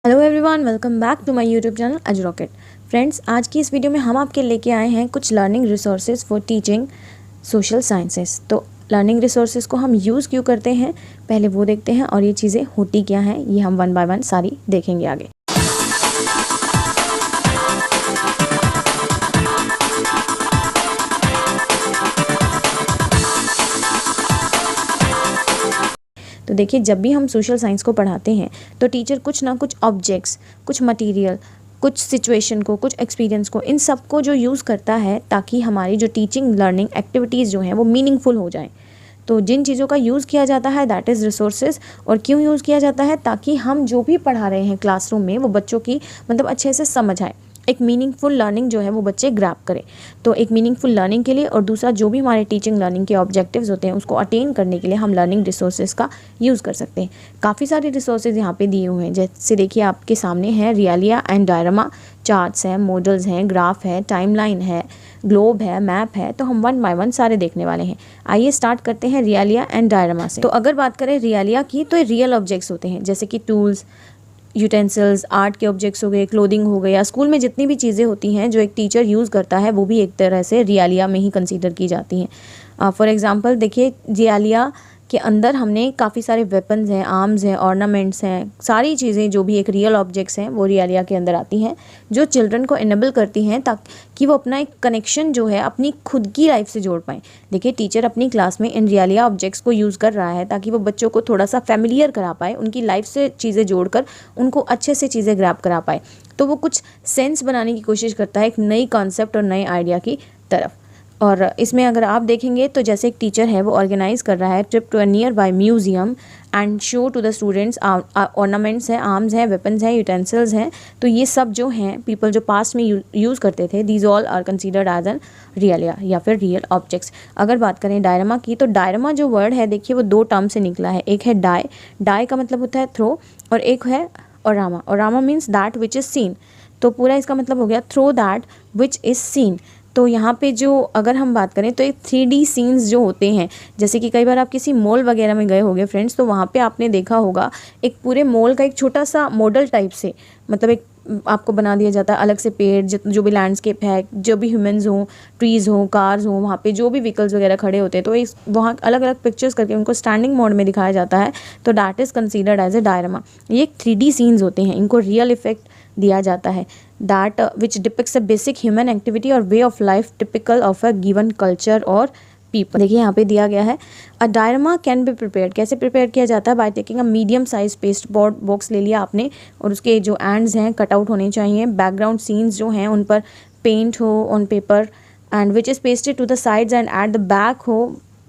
Hello everyone, welcome back to my YouTube channel edge rocket. Friends, आज की इस video में हम आपके लेके आए हैं कुछ learning resources for teaching social sciences. तो लर्निंग रिसोर्सेज को हम यूज़ क्यों करते हैं, पहले वो देखते हैं और ये चीज़ें होती क्या हैं, ये हम वन बाय वन सारी देखेंगे आगे। तो देखिए, जब भी हम सोशल साइंस को पढ़ाते हैं तो टीचर कुछ ना कुछ ऑब्जेक्ट्स, कुछ मटेरियल, कुछ सिचुएशन को, कुछ एक्सपीरियंस को, इन सब को जो यूज़ करता है ताकि हमारी जो टीचिंग लर्निंग एक्टिविटीज़ जो हैं वो मीनिंगफुल हो जाएं। तो जिन चीज़ों का यूज़ किया जाता है दैट इज़ रिसोर्सेज। और क्यों यूज़ किया जाता है? ताकि हम जो भी पढ़ा रहे हैं क्लासरूम में वो बच्चों की मतलब अच्छे से समझ आए, एक मीनिंगफुल लर्निंग जो है वो बच्चे ग्रैब करें। तो एक मीनिंगफुल लर्निंग के लिए और दूसरा जो भी हमारे टीचिंग लर्निंग के ऑब्जेक्टिव्स होते हैं उसको अटेन करने के लिए हम लर्निंग रिसोर्सेज का यूज़ कर सकते हैं। काफ़ी सारे रिसोर्सेज यहाँ पे दिए हुए हैं, जैसे देखिए आपके सामने है रियलिया एंड डायरामा, चार्ट्स हैं, मॉडल्स हैं, ग्राफ है, टाइमलाइन है, ग्लोब है, मैप है। तो हम वन बाय वन सारे देखने वाले हैं। आइए स्टार्ट करते हैं रियलिया एंड डायरामा से। तो अगर बात करें रियलिया की तो ये रियल ऑब्जेक्ट्स होते हैं, जैसे कि टूल्स, यूटेंसिल्स, आर्ट के ऑब्जेक्ट्स हो गए, क्लोथिंग हो गया। स्कूल में जितनी भी चीज़ें होती हैं जो एक टीचर यूज़ करता है वो भी एक तरह से रियलिया में ही कंसीडर की जाती हैं। फॉर एग्जांपल देखिए, रियलिया के अंदर हमने काफ़ी सारे वेपन्स हैं, आर्म्स हैं, ऑर्नामेंट्स हैं, सारी चीज़ें जो भी एक रियल ऑब्जेक्ट्स हैं वो रियलिया के अंदर आती हैं, जो चिल्ड्रन को इनेबल करती हैं ताकि वो अपना एक कनेक्शन जो है अपनी खुद की लाइफ से जोड़ पाएँ। देखिए, टीचर अपनी क्लास में इन रियलिया ऑब्जेक्ट्स को यूज़ कर रहा है ताकि वो बच्चों को थोड़ा सा फैमिलियर करा पाए, उनकी लाइफ से चीज़ें जोड़कर उनको अच्छे से चीज़ें ग्रैब करा पाए। तो वो कुछ सेंस बनाने की कोशिश करता है एक नई कॉन्सेप्ट और नए आइडिया की तरफ। और इसमें अगर आप देखेंगे तो जैसे एक टीचर है वो ऑर्गेनाइज कर रहा है trip to a nearby museum and show to the students ornaments हैं, आर्म्स हैं, वेपन्स हैं, यूटेंसिल्स हैं। तो ये सब जो हैं पीपल जो पास्ट में यूज़ करते थे, these all are considered as an realia या फिर रियल ऑब्जेक्ट्स। अगर बात करें डायरामा की तो डायरामा जो वर्ड है देखिए वो दो टर्म से निकला है। एक है डाई, डाई का मतलब होता है थ्रो, और एक है orama, orama means that which is seen. तो पूरा इसका मतलब हो गया through that which is seen. तो यहाँ पे जो अगर हम बात करें तो एक 3D सीन्स जो होते हैं, जैसे कि कई बार आप किसी मॉल वगैरह में गए होंगे फ्रेंड्स, तो वहाँ पे आपने देखा होगा एक पूरे मॉल का एक छोटा सा मॉडल टाइप से, मतलब एक आपको बना दिया जाता है अलग से पेड़, जो भी लैंडस्केप है, जो भी ह्यूमंस हों, ट्रीज़ हों, कार्स हों, वहाँ पे जो भी व्हीकल्स वगैरह खड़े होते हैं तो इस वहाँ अलग अलग पिक्चर्स करके उनको स्टैंडिंग मोड में दिखाया जाता है। तो that is considered as a diorama. ये 3D सीन्स होते हैं, इनको रियल इफेक्ट दिया जाता है। That which depicts a basic human activity और way of life typical of a given culture और पीपल। देखिए यहाँ पे दिया गया है a diorama can be prepared. कैसे प्रिपेयर किया जाता है? By taking a medium size pasteboard box ले लिया आपने और उसके जो एंड्स हैं कट आउट होने चाहिए। बैकग्राउंड सीन्स जो हैं उन पर पेंट हो on paper and which is pasted to the sides and at the back हो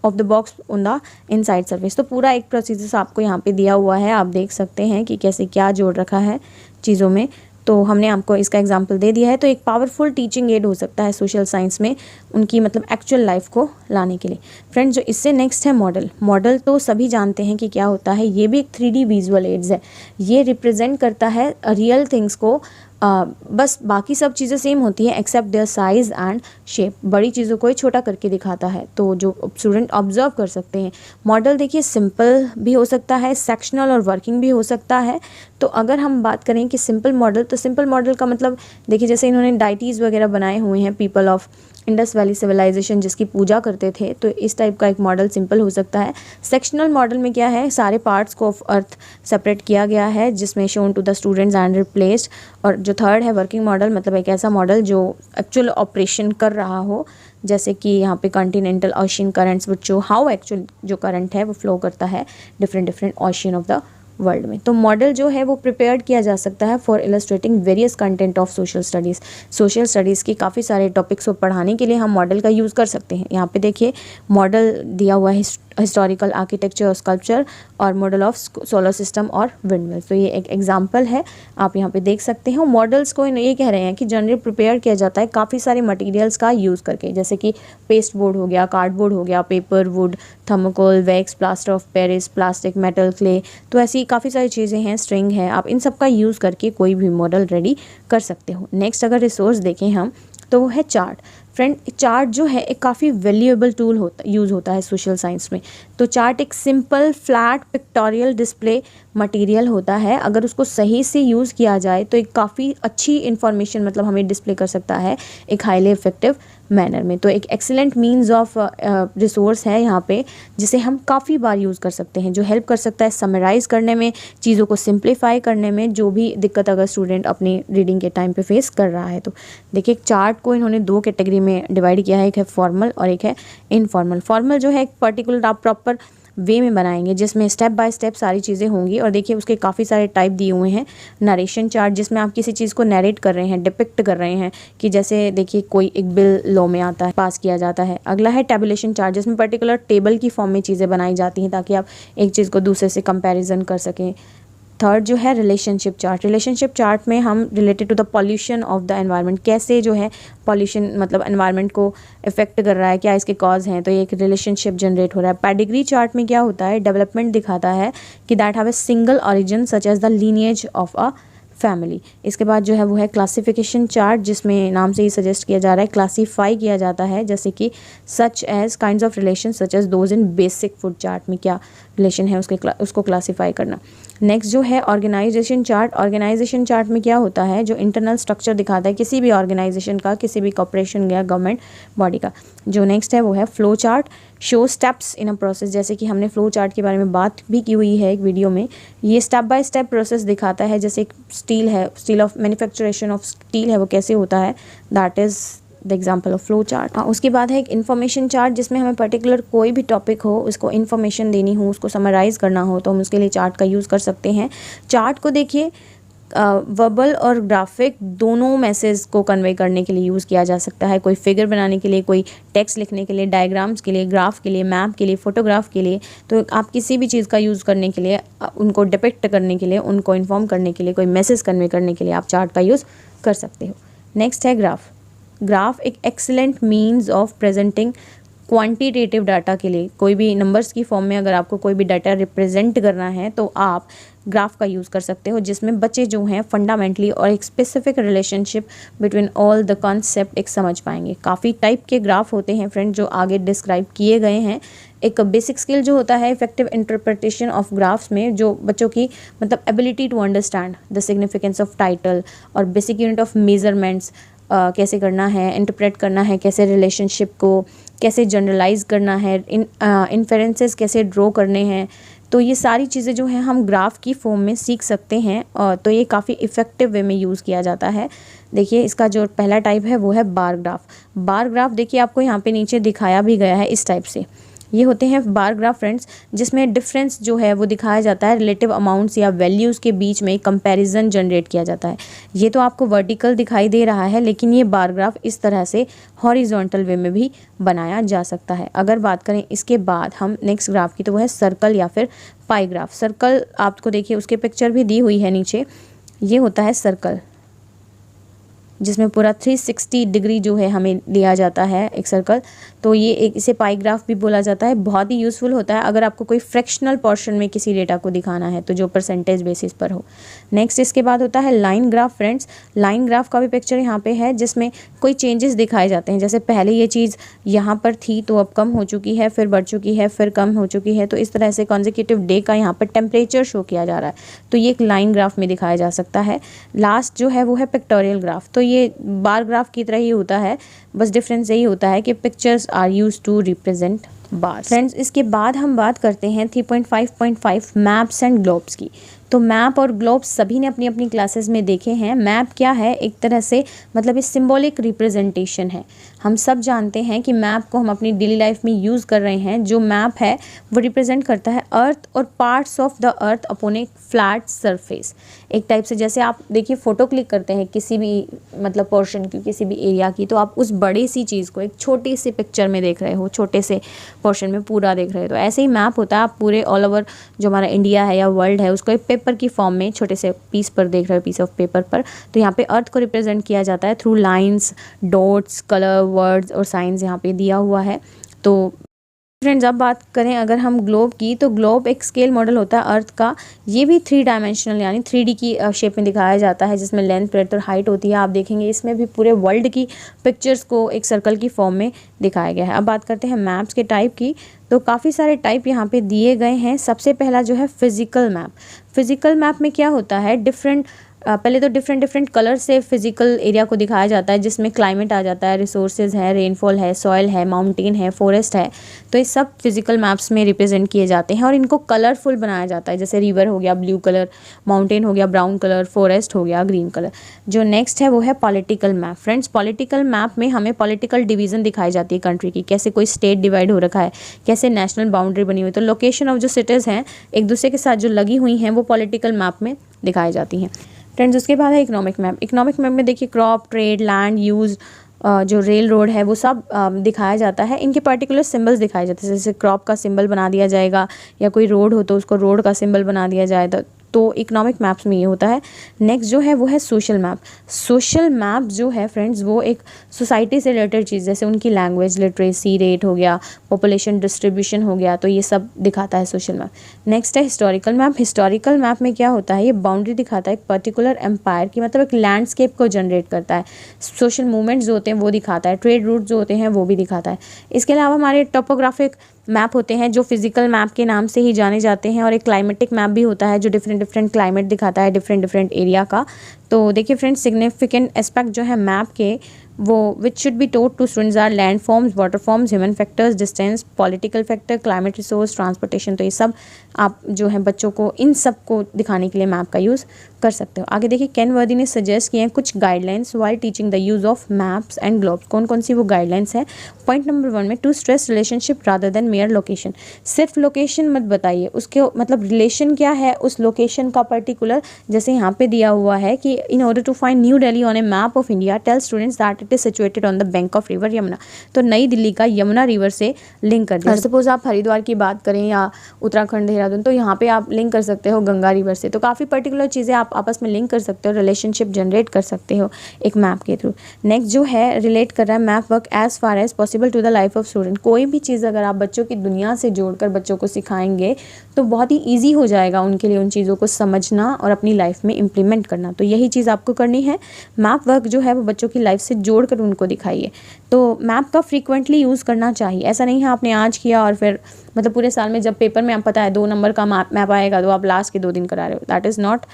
of the box on the inside surface. तो पूरा एक प्रोसीजर आपको यहाँ पे दिया हुआ है, आप देख सकते हैं कि कैसे क्या जोड़ रखा है चीज़ों में। तो हमने आपको इसका एग्जांपल दे दिया है। तो एक पावरफुल टीचिंग एड हो सकता है सोशल साइंस में उनकी मतलब एक्चुअल लाइफ को लाने के लिए। फ्रेंड्स, जो इससे नेक्स्ट है मॉडल। मॉडल तो सभी जानते हैं कि क्या होता है, ये भी एक 3D विजुअल एड्स है। ये रिप्रेजेंट करता है रियल थिंग्स को, बस बाकी सब चीज़ें सेम होती हैं except their size and shape. बड़ी चीज़ों को ही छोटा करके दिखाता है तो जो स्टूडेंट ऑब्जर्व कर सकते हैं। मॉडल देखिए सिंपल भी हो सकता है, सेक्शनल और वर्किंग भी हो सकता है। तो अगर हम बात करें कि सिंपल मॉडल, तो सिंपल मॉडल का मतलब देखिए जैसे इन्होंने डाइटीज़ वगैरह बनाए हुए हैं, people of Indus valley civilisation जिसकी पूजा करते थे, तो इस टाइप का एक मॉडल सिंपल हो सकता है। सेक्शनल मॉडल में क्या है, सारे पार्ट्स को ऑफ अर्थ सेपरेट किया गया है जिसमें shown to the students and replaced. और जो थर्ड है वर्किंग मॉडल, मतलब एक ऐसा मॉडल जो एक्चुअल ऑपरेशन कर रहा हो, जैसे कि यहाँ पे continental ocean currents which show how actual जो करंट है वो फ्लो करता है different ocean of the world में। तो मॉडल जो है वो प्रिपेयर्ड किया जा सकता है for illustrating various content of social studies. Social studies की काफ़ी सारे टॉपिक्स को पढ़ाने के लिए हम मॉडल का यूज़ कर सकते हैं। यहाँ पे देखिए मॉडल दिया हुआ है हिस्टोरिकल आर्किटेक्चर और स्कल्पचर और मॉडल ऑफ सोलर सिस्टम और विंडमिल। तो ये एक एग्जांपल है, आप यहाँ पे देख सकते हैं। मॉडल्स को ये कह रहे हैं कि जनरली प्रिपेयर किया जाता है काफ़ी सारे मटेरियल्स का यूज़ करके, जैसे कि पेस्ट बोर्ड हो गया, कार्डबोर्ड हो गया, paper, would, thermocol, wax, plaster of Paris, plastic, metal, clay. तो ऐसी काफ़ी सारी चीज़ें हैं, स्ट्रिंग है, आप इन सब का यूज़ करके कोई भी मॉडल रेडी कर सकते हो। नेक्स्ट अगर रिसोर्स देखें हम तो वो है चार्ट। फ्रेंड चार्ट जो है एक काफ़ी वैल्यूएबल टूल यूज़ होता है सोशल साइंस में। तो चार्ट एक simple flat pictorial display material होता है, अगर उसको सही से यूज़ किया जाए तो एक काफ़ी अच्छी इन्फॉर्मेशन मतलब हमें डिस्प्ले कर सकता है एक हाईली इफेक्टिव मैनर में। तो एक एक्सीलेंट मीन्स ऑफ रिसोर्स है यहाँ पे, जिसे हम काफ़ी बार यूज़ कर सकते हैं, जो हेल्प कर सकता है समराइज़ करने में, चीज़ों को सिंप्लीफाई करने में, जो भी दिक्कत अगर स्टूडेंट अपनी रीडिंग के टाइम पे फेस कर रहा है। तो देखिए चार्ट को इन्होंने दो कैटेगरी में डिवाइड किया है, एक है फॉर्मल और एक है इनफॉर्मल। फॉर्मल जो है एक पर्टिकुलर आप प्रॉपर वे में बनाएंगे जिसमें स्टेप बाय स्टेप सारी चीज़ें होंगी, और देखिए उसके काफ़ी सारे टाइप दिए हुए हैं। नरेशन चार्ट जिसमें आप किसी चीज़ को नरेट कर रहे हैं, डिपिक्ट कर रहे हैं, कि जैसे देखिए कोई एक बिल लॉ में आता है, पास किया जाता है। अगला है टेबुलेशन चार्ट जिसमें पर्टिकुलर टेबल की फॉर्म में चीज़ें बनाई जाती हैं ताकि आप एक चीज़ को दूसरे से कंपैरिजन कर सकें। थर्ड जो है रिलेशनशिप चार्ट। रिलेशनशिप चार्ट में हम related to the pollution of the environment, कैसे जो है पॉल्यूशन मतलब एनवायरनमेंट को इफेक्ट कर रहा है, क्या इसके कॉज हैं, तो ये एक रिलेशनशिप जनरेट हो रहा है। पेडिग्री चार्ट में क्या होता है, डेवलपमेंट दिखाता है कि that have a single origin such as the lineage of a family. इसके बाद जो है वो है क्लासिफिकेशन चार्ट, जिसमें नाम से ही सजेस्ट किया जा रहा है क्लासीफाई किया जाता है, जैसे कि such as kinds of relation such as those in basic food chart में क्या रिलेशन है उसको क्लासीफाई करना। नेक्स्ट जो है ऑर्गेनाइजेशन चार्ट। ऑर्गेनाइजेशन चार्ट में क्या होता है, जो इंटरनल स्ट्रक्चर दिखाता है किसी भी ऑर्गेनाइजेशन का, किसी भी कॉर्पोरेशन या गवर्नमेंट बॉडी का। जो नेक्स्ट है वो है flow chart. Show steps in a process, जैसे कि हमने फ्लो चार्ट के बारे में बात भी की हुई है एक वीडियो में। ये स्टेप बाय स्टेप प्रोसेस दिखाता है, जैसे एक स्टील है, स्टील ऑफ मैन्युफैक्चरेशन ऑफ स्टील है, वो कैसे होता है, that is the example of flow chart. उसके बाद है एक इन्फॉर्मेशन चार्ट जिसमें हमें पर्टिकुलर कोई भी टॉपिक हो, उसको इन्फॉर्मेशन देनी हो, उसको समराइज़ करना हो, तो हम उसके लिए चार्ट का यूज़ कर सकते हैं। चार्ट को देखिए वर्बल और ग्राफिक दोनों मैसेज को कन्वे करने के लिए यूज़ किया जा सकता है। कोई फिगर बनाने के लिए, कोई टेक्स्ट लिखने के लिए, डायग्राम्स के लिए, ग्राफ के लिए, मैप के लिए, फोटोग्राफ के लिए। तो आप किसी भी चीज़ का यूज़ करने के लिए, उनको डिपिक्ट करने के लिए, उनको इन्फॉर्म करने के लिए, कोई मैसेज कन्वे करने के लिए आप चार्ट का यूज़ कर सकते हो। नेक्स्ट है ग्राफ। ग्राफ एक excellent means of presenting quantitative data के लिए, कोई भी नंबर्स की फॉर्म में अगर आपको कोई भी डाटा रिप्रेजेंट करना है तो आप ग्राफ का यूज़ कर सकते हो, जिसमें बच्चे जो हैं फंडामेंटली और एक specific relationship between all the concept एक समझ पाएंगे। काफ़ी टाइप के ग्राफ होते हैं फ्रेंड जो आगे डिस्क्राइब किए गए हैं। एक बेसिक स्किल जो होता है इफेक्टिव इंटरप्रिटेशन ऑफ ग्राफ्स में, जो बच्चों की मतलब ability to understand the significance of title और बेसिक यूनिट ऑफ मेजरमेंट्स कैसे करना है, इंटरप्रेट करना है, कैसे रिलेशनशिप को कैसे जनरलाइज करना है, इन्फेरेंसेस कैसे ड्रॉ करने हैं, तो ये सारी चीज़ें जो हैं हम ग्राफ की फॉर्म में सीख सकते हैं। और तो ये काफ़ी इफ़ेक्टिव वे में यूज़ किया जाता है। देखिए इसका जो पहला टाइप है वो है बार ग्राफ। बार ग्राफ देखिए आपको यहाँ पे नीचे दिखाया भी गया है इस टाइप से। ये होते हैं बार ग्राफ फ्रेंड्स, जिसमें डिफरेंस जो है वो दिखाया जाता है, रिलेटिव अमाउंट्स या वैल्यूज़ के बीच में कंपैरिजन जनरेट किया जाता है। ये तो आपको वर्टिकल दिखाई दे रहा है, लेकिन ये बार ग्राफ इस तरह से हॉरिजॉन्टल वे में भी बनाया जा सकता है। अगर बात करें इसके बाद हम नेक्स्ट ग्राफ की, तो वो है सर्कल या फिर पाई ग्राफ। सर्कल आपको देखिए उसके पिक्चर भी दी हुई है नीचे। ये होता है सर्कल, जिसमें पूरा 360 डिग्री जो है हमें लिया जाता है एक सर्कल। तो ये एक इसे पाई ग्राफ भी बोला जाता है। बहुत ही यूज़फुल होता है अगर आपको कोई फ्रैक्शनल पोर्शन में किसी डेटा को दिखाना है, तो जो परसेंटेज बेसिस पर हो। नेक्स्ट इसके बाद होता है line graph friends. Line graph का भी पिक्चर यहाँ पे है, जिसमें कोई चेंजेस दिखाए जाते हैं, जैसे पहले ये चीज़ यहाँ पर थी तो अब कम हो चुकी है, फिर बढ़ चुकी है, फिर कम हो चुकी है। तो इस तरह से कॉन्जिक्यूटिव डे का यहाँ पर टेम्परेचर शो किया जा रहा है, तो ये एक लाइन ग्राफ में दिखाया जा सकता है। लास्ट जो है वो है पिक्टोरियल ग्राफ। तो ये बार ग्राफ की तरह ही होता है, बस डिफरेंस यही होता है कि pictures are used to represent bar. Friends इसके बाद हम बात करते हैं 3.5.5 मैप्स एंड ग्लोब्स की। तो मैप और ग्लोब्स सभी ने अपनी अपनी क्लासेस में देखे हैं। मैप क्या है, एक तरह से मतलब ये सिंबॉलिक रिप्रेजेंटेशन है। हम सब जानते हैं कि मैप को हम अपनी डेली लाइफ में यूज़ कर रहे हैं। जो मैप है वो रिप्रेजेंट करता है अर्थ और parts of the earth upon A flat surface. एक टाइप से जैसे आप देखिए फ़ोटो क्लिक करते हैं किसी भी मतलब पोर्शन की, किसी भी एरिया की, तो आप उस बड़ी सी चीज़ को एक छोटी सी पिक्चर में देख रहे हो, छोटे से पोर्शन में पूरा देख रहे हो। तो ऐसे ही मैप होता है, आप पूरे ऑल ओवर जो हमारा इंडिया है या वर्ल्ड है उसको एक पेपर की फॉर्म में छोटे से पीस पर देख रहे हो, पीस ऑफ पेपर पर। तो यहाँ पे अर्थ को रिप्रेजेंट किया जाता है through lines, dots, colour, words और साइंस यहाँ पे दिया हुआ है। तो फ्रेंड्स अब बात करें अगर हम ग्लोब की, तो ग्लोब एक स्केल मॉडल होता है अर्थ का। ये भी 3 डायमेंशनल यानी 3D की शेप में दिखाया जाता है, जिसमें लेंथ, ब्रेड्थ और हाइट होती है। आप देखेंगे इसमें भी पूरे वर्ल्ड की पिक्चर्स को एक सर्कल की फॉर्म में दिखाया गया है। अब बात करते हैं मैप्स के टाइप की, तो काफ़ी सारे टाइप यहाँ पे दिए गए हैं। सबसे पहला जो है फिजिकल मैप। फिजिकल मैप में क्या होता है, पहले तो डिफरेंट कलर से फिजिकल एरिया को दिखाया जाता है, जिसमें क्लाइमेट आ जाता है, रिसोर्सेज है, रेनफॉल है, सॉइल है, माउंटेन है, फॉरेस्ट है। तो ये सब फिजिकल मैप्स में रिप्रेजेंट किए जाते हैं और इनको कलरफुल बनाया जाता है। जैसे रिवर हो गया ब्लू कलर, माउंटेन हो गया ब्राउन कलर, फॉरेस्ट हो गया ग्रीन कलर। जो नेक्स्ट है वो है political map. Friends political map में हमें पॉलिटिकल डिवीजन दिखाई जाती है कंट्री की, कैसे कोई स्टेट डिवाइड हो रखा है, कैसे नेशनल बाउंड्री बनी हुई है। तो लोकेशन ऑफ जो सिटीज़ हैं एक दूसरे के साथ जो लगी हुई हैं वो पॉलिटिकल मैप में दिखाई जाती हैं। फ्रेंड्स उसके बाद है इकोनॉमिक मैप। इकोनॉमिक मैप में देखिए क्रॉप, ट्रेड, लैंड यूज़, जो रेल रोड है वो सब दिखाया जाता है। इनके पर्टिकुलर सिंबल्स दिखाए जाते हैं, जैसे क्रॉप का सिंबल बना दिया जाएगा या कोई रोड हो तो उसको रोड का सिंबल बना दिया जाएगा। तो इकोनॉमिक मैप्स में ये होता है। नेक्स्ट जो है वो है सोशल मैप। सोशल मैप जो है फ्रेंड्स वो एक सोसाइटी से रिलेटेड चीज़, जैसे उनकी लैंग्वेज, लिटरेसी रेट हो गया, पॉपुलेशन डिस्ट्रीब्यूशन हो गया, तो ये सब दिखाता है सोशल मैप। नेक्स्ट है हिस्टोरिकल मैप। हिस्टोरिकल मैप में क्या होता है, ये बाउंड्री दिखाता है एक पर्टिकुलर एम्पायर की, मतलब एक लैंडस्केप को जनरेट करता है। सोशल मूवमेंट्स जो होते हैं वो दिखाता है, ट्रेड रूट जो होते हैं वो भी दिखाता है। इसके अलावा हमारे टोपोग्राफिक मैप होते हैं जो फिजिकल मैप के नाम से ही जाने जाते हैं, और एक क्लाइमेटिक मैप भी होता है जो डिफरेंट क्लाइमेट दिखाता है डिफरेंट एरिया का। तो देखिए फ्रेंड्स सिग्निफिकेंट एस्पेक्ट जो है मैप के वो which should be taught to students are land forms, water forms, human factors, distance, political factor, climate, resource, transportation. तो ये सब आप जो है बच्चों को इन सब को दिखाने के लिए मैप का यूज़ कर सकते हो। आगे देखिए केन वर्दी ने सजेस्ट किए हैं कुछ guidelines while teaching the use of maps and globes. कौन कौन सी वो गाइडलाइंस है। पॉइंट नंबर 1 में to stress relationship rather than mere location. सिर्फ लोकेशन मत बताइए, उसके मतलब रिलेशन क्या है उस लोकेशन का पर्टिकुलर, जैसे यहाँ पे दिया हुआ है कि in order to find new Delhi on a map of India tell students that it is situated on the bank of river Yamuna. तो नई दिल्ली का यमुना रिवर से लिंक कर दिया। सपोज आप हरिद्वार की बात करें या उत्तराखंड, देहरादून, तो यहाँ पे आप लिंक कर सकते हो गंगा रिवर से। तो काफ़ी पर्टिकुलर चीज़ें आप आपस में लिंक कर सकते हो, रिलेशनशिप जनरेट कर सकते हो एक मैप के थ्रू। नेक्स्ट जो है रिलेट कर रहा है map work as far as possible to the life of student. कोई भी चीज़ अगर आप बच्चों की दुनिया से जोड़कर बच्चों को सिखाएंगे तो बहुत ही ईजी हो जाएगा उनके लिए उन चीज़ों को समझना और अपनी लाइफ में इम्प्लीमेंट करना। तो यही चीज़ आपको करनी है। मैप वर्क जो है वो बच्चों की लाइफ से जोड़कर उनको दिखाइए। तो मैप का फ्रीक्वेंटली यूज़ करना चाहिए। ऐसा नहीं है आपने आज किया और फिर मतलब पूरे साल में जब पेपर में आप पता है 2 नंबर का मैप आएगा तो आप लास्ट के 2 दिन करा रहे हो, that is not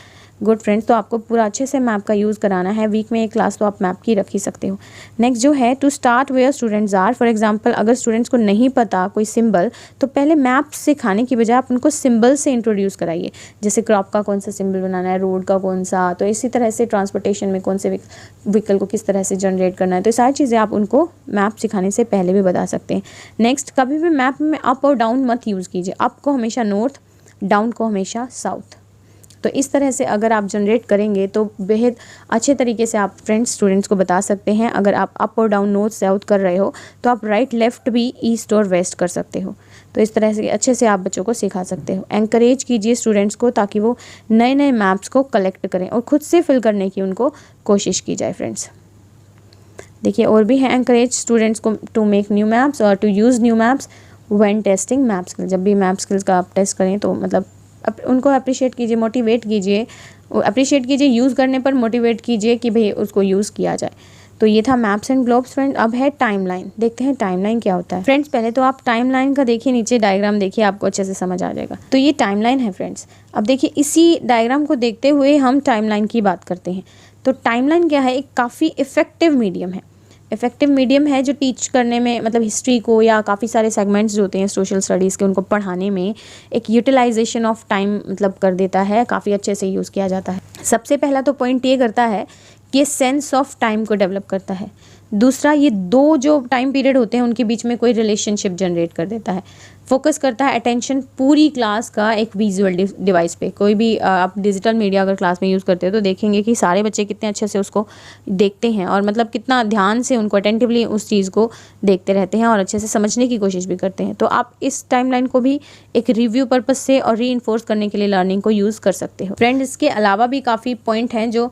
good friends. तो आपको पूरा अच्छे से मैप का यूज़ कराना है। वीक में एक क्लास तो आप मैप की रख ही सकते हो। नेक्स्ट जो है to start where students are. For example अगर स्टूडेंट्स को नहीं पता कोई सिंबल, तो पहले मैप सिखाने की बजाय आप उनको सिंबल से इंट्रोड्यूस कराइए। जैसे क्रॉप का कौन सा सिंबल बनाना है, रोड का कौन सा, तो इसी तरह से ट्रांसपोर्टेशन में कौन से व्हीकल को किस तरह से जनरेट करना है। तो ये सारी चीज़ें आप उनको मैप सिखाने से पहले भी बता सकते हैं। नेक्स्ट कभी भी मैप में अप और डाउन मत यूज़ कीजिए। अप को हमेशा नॉर्थ, डाउन को हमेशा साउथ। तो इस तरह से अगर आप जनरेट करेंगे तो बेहद अच्छे तरीके से आप फ्रेंड्स स्टूडेंट्स को बता सकते हैं। अगर आप अप और डाउन, नॉर्थ साउथ कर रहे हो तो आप राइट लेफ़्ट भी ईस्ट और वेस्ट कर सकते हो। तो इस तरह से अच्छे से आप बच्चों को सिखा सकते हो। एनकरेज कीजिए स्टूडेंट्स को ताकि वो नए नए मैप्स को कलेक्ट करें और ख़ुद से फिल करने की उनको कोशिश की जाए। फ्रेंड्स देखिए और भी है, एनकरेज स्टूडेंट्स को टू मेक न्यू मैप्स और to use new maps when testing map skills. जब भी मैप स्किल्स का आप टेस्ट करें तो मतलब उनको अप्रिशिएट कीजिए, मोटिवेट कीजिए, अप्रिशिएट कीजिए, यूज़ करने पर मोटिवेट कीजिए कि भाई उसको यूज़ किया जाए। तो ये था मैप्स एंड ग्लोब्स फ्रेंड। अब है टाइमलाइन। देखते हैं टाइमलाइन क्या होता है। फ्रेंड्स पहले तो आप टाइमलाइन का देखिए, नीचे डायग्राम देखिए, आपको अच्छे से समझ आ जाएगा। तो ये टाइमलाइन है फ्रेंड्स। अब देखिए इसी डायग्राम को देखते हुए हम टाइमलाइन की बात करते हैं। तो टाइमलाइन क्या है, एक काफ़ी इफ़ेक्टिव मीडियम है। इफ़ेक्टिव मीडियम है जो टीच करने में, मतलब हिस्ट्री को या काफ़ी सारे सेगमेंट्स जो होते हैं सोशल स्टडीज़ के, उनको पढ़ाने में एक यूटिलाइजेशन ऑफ टाइम मतलब कर देता है, काफ़ी अच्छे से यूज़ किया जाता है। सबसे पहला तो पॉइंट ये करता है कि सेंस ऑफ टाइम को डेवलप करता है। दूसरा, ये 2 जो टाइम पीरियड होते हैं उनके बीच में कोई रिलेशनशिप जनरेट कर देता है। फोकस करता है अटेंशन पूरी क्लास का एक विजुअल डिवाइस पे। कोई भी आप डिजिटल मीडिया अगर क्लास में यूज़ करते हो तो देखेंगे कि सारे बच्चे कितने अच्छे से उसको देखते हैं और मतलब कितना ध्यान से उनको अटेंटिवली उस चीज़ को देखते रहते हैं और अच्छे से समझने की कोशिश भी करते हैं। तो आप इस टाइमलाइन को भी एक रिव्यू पर्पस से और रीइंफोर्स करने के लिए लर्निंग को यूज़ कर सकते हो। फ्रेंड इसके अलावा भी काफ़ी पॉइंट हैं जो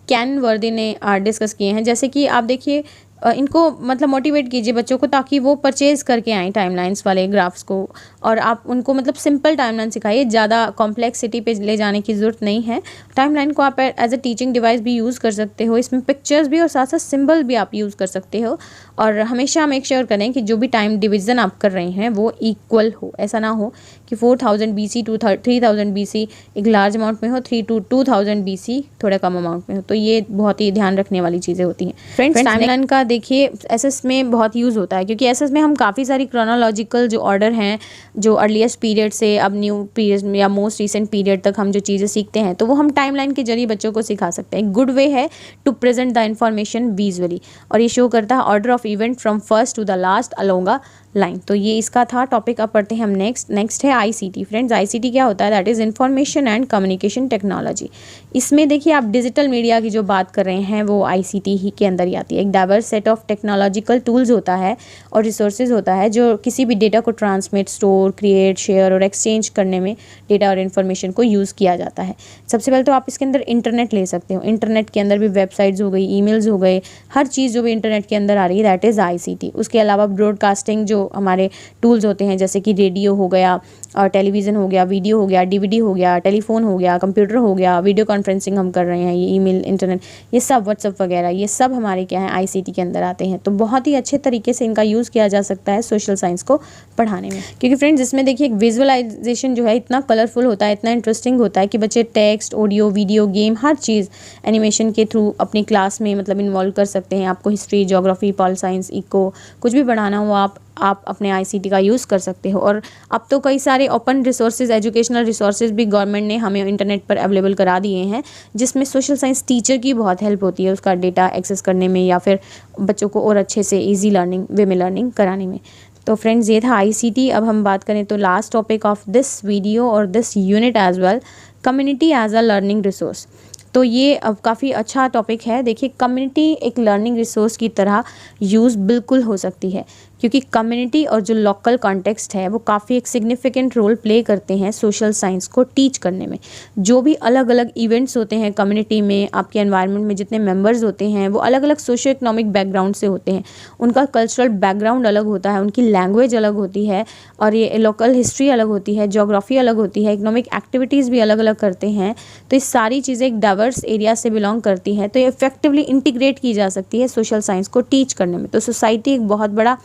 कैन वर्दी ने डिस्कस किए हैं। जैसे कि आप देखिए इनको मतलब मोटिवेट कीजिए बच्चों को, ताकि वो परचेज़ करके आएँ टाइमलाइंस वाले ग्राफ्स को। और आप उनको मतलब सिंपल टाइमलाइन सिखाइए, ज़्यादा कॉम्प्लेक्सिटी पे ले जाने की ज़रूरत नहीं है। टाइमलाइन को आप एज अ टीचिंग डिवाइस भी यूज़ कर सकते हो, इसमें पिक्चर्स भी और साथ साथ सिंबल भी आप यूज़ कर सकते हो। और हमेशा मेक श्योर करें कि जो भी टाइम डिवीज़न आप कर रहे हैं वो इक्वल हो। ऐसा ना हो कि 4000 BC टू 3000 BC एक लार्ज अमाउंट में हो, 3 to 2000 BC थोड़ा कम अमाउंट में हो। तो ये बहुत ही ध्यान रखने वाली चीज़ें होती हैं। फ्रेंड्स, टाइमलाइन का देखिए एसएस में बहुत यूज़ होता है, क्योंकि एसएस में हम काफ़ी सारी क्रोनोलॉजिकल जो ऑर्डर हैं, जो अर्लीस्ट पीरियड से अब न्यू पीरियड या मोस्ट रिसेंट पीरियड तक हम जो चीज़ें सीखते हैं, तो वो हम टाइमलाइन के जरिए बच्चों को सिखा सकते हैं। गुड वे है to present the information visually, और ये शो करता है order of event from first to the last along a line. तो ये इसका था टॉपिक। अब पढ़ते हैं हम नेक्स्ट है आईसीटी। फ्रेंड्स, आईसीटी क्या होता है? That is information and communication technology. इसमें देखिए आप डिजिटल मीडिया की जो बात कर रहे हैं वो आईसीटी ही के अंदर ही आती है। एक diverse set of technological tools होता है और रिसोर्सेज होता है जो किसी भी डेटा को ट्रांसमिट, स्टोर, क्रिएट, शेयर और एक्सचेंज करने में डेटा और इन्फॉर्मेशन को यूज़ किया जाता है। सबसे पहले तो आप इसके अंदर इंटरनेट ले सकते हो। इंटरनेट के अंदर भी वेबसाइट्स हो गई, ईमेल्स हो गए, हर चीज़ जो भी इंटरनेट के अंदर आ रही है दैट इज़ आईसीटी। उसके अलावा ब्रॉडकास्टिंग जो हमारे टूल्स होते हैं, जैसे कि रेडियो हो गया और टेलीविज़न हो गया, वीडियो हो गया, डीवीडी हो गया, टेलीफोन हो गया, कंप्यूटर हो गया, वीडियो कॉन्फ्रेंसिंग हम कर रहे हैं, ये ईमेल, इंटरनेट, ये सब व्हाट्सअप वगैरह, ये सब हमारे क्या है आईसीटी के अंदर आते हैं। तो बहुत ही अच्छे तरीके से इनका यूज़ किया जा सकता है सोशल साइंस को पढ़ाने में, क्योंकि फ्रेंड्स इसमें देखिए एक विजुअलाइजेशन जो है इतना कलरफुल होता है, इतना इंटरेस्टिंग होता है कि बच्चे टेक्स्ट, ऑडियो, वीडियो, गेम, हर चीज़ एनिमेशन के थ्रू अपनी क्लास में मतलब इन्वॉल्व कर सकते हैं। आपको history, geography, pol science, eco कुछ भी पढ़ाना हो आप अपने आईसीटी का यूज़ कर सकते हो। और अब तो कई सारे ओपन रिसोर्सेज, एजुकेशनल रिसोर्सेज भी गवर्नमेंट ने हमें इंटरनेट पर अवेलेबल करा दिए हैं, जिसमें सोशल साइंस टीचर की बहुत हेल्प होती है उसका डेटा एक्सेस करने में या फिर बच्चों को और अच्छे से ईजी लर्निंग वे में लर्निंग कराने में। तो फ्रेंड्स, ये था आईसीटी। अब हम बात करें तो last topic of this video और this unit as well, community as a learning resource. तो ये अब काफ़ी अच्छा टॉपिक है। देखिए, कम्युनिटी एक लर्निंग रिसोर्स की तरह यूज़ बिल्कुल हो सकती है, क्योंकि कम्युनिटी और जो लोकल कॉन्टेक्स्ट है वो काफ़ी एक सिग्निफिकेंट रोल प्ले करते हैं सोशल साइंस को टीच करने में। जो भी अलग अलग इवेंट्स होते हैं कम्युनिटी में, आपके एनवायरनमेंट में जितने मेंबर्स होते हैं वो अलग अलग सोशो इकोनॉमिक बैकग्राउंड से होते हैं, उनका कल्चरल बैकग्राउंड अलग होता है, उनकी लैंग्वेज अलग होती है और ये लोकल हिस्ट्री अलग होती है, ज्योग्राफी अलग होती है, इकोनॉमिक एक्टिविटीज़ भी अलग अलग करते हैं। तो ये सारी चीज़ें एक डाइवर्स एरिया से बिलोंग करती हैं, तो ये इफेक्टिवली इंटीग्रेट की जा सकती है सोशल साइंस को टीच करने में। तो सोसाइटी एक बहुत बड़ा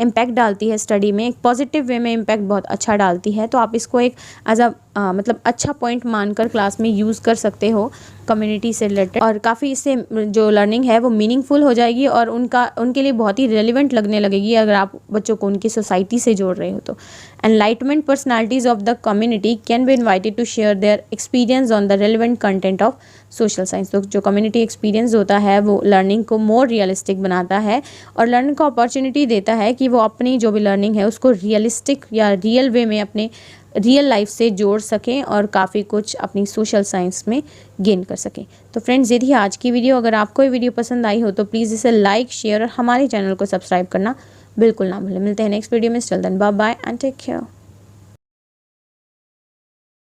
इम्पैक्ट डालती है स्टडी में, एक पॉजिटिव वे में इम्पैक्ट बहुत अच्छा डालती है। तो आप इसको एक एज अ मतलब अच्छा पॉइंट मानकर क्लास में यूज़ कर सकते हो कम्युनिटी से रिलेटेड, और काफ़ी इससे जो लर्निंग है वो मीनिंगफुल हो जाएगी और उनके लिए बहुत ही रेलिवेंट लगने लगेगी अगर आप बच्चों को उनकी सोसाइटी से जोड़ रहे हो तो। Enlightenment personalities of the community can be invited to share their experience on the relevant content of social science. तो जो कम्युनिटी एक्सपीरियंस होता है वो लर्निंग को मोर रियलिस्टिक बनाता है और लर्निंग को अपॉर्चुनिटी देता है कि वो अपनी जो भी लर्निंग है उसको रियलिस्टिक या रियल वे में अपने रियल लाइफ से जोड़ सकें और काफ़ी कुछ अपनी सोशल साइंस में गेन कर सकें। तो फ्रेंड्स, ये थी आज की वीडियो। अगर आपको ये वीडियो पसंद आई हो तो प्लीज़ इसे लाइक, शेयर और हमारे चैनल को सब्सक्राइब करना बिल्कुल ना भूलें। मिलते हैं नेक्स्ट वीडियो में। Till then bye bye and take care.